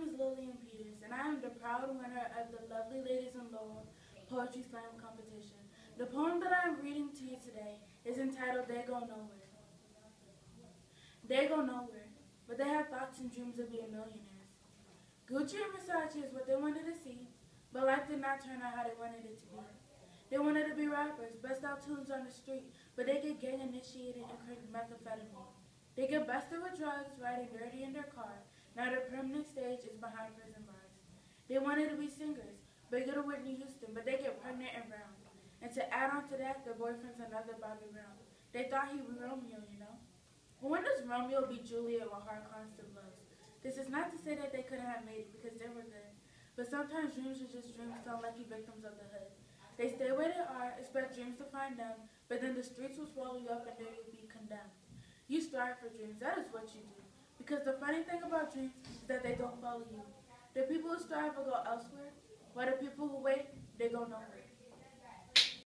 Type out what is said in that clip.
name is Lillian Peters, and I am the proud winner of the Lovely Ladies in Lowell Poetry Slam competition. The poem that I am reading to you today is entitled They Go Nowhere. They go nowhere, but they have thoughts and dreams of being millionaires. Gucci and Versace is what they wanted to see, but life did not turn out how they wanted it to be. They wanted to be rappers, bust out tunes on the street, but they get gang initiated and crave methamphetamine. They get busted with drugs, riding dirty in their car. Now their permanent stage is behind prison bars. They wanted to be singers, bigger than Whitney Houston, but they get pregnant and brown. And to add on to that, their boyfriend's another Bobby Brown. They thought he was Romeo, you know? But when does Romeo beat Juliet with hard constant blows? This is not to say that they couldn't have made it because they were good. But sometimes dreams are just dreams to unlucky victims of the hood. They stay where they are, expect dreams to find them, but then the streets will swallow you up and there you'll be condemned. You strive for dreams, that is what you do. Because the funny thing about dreams is that they don't follow you. The people who strive will go elsewhere, while the people who wait, they go nowhere.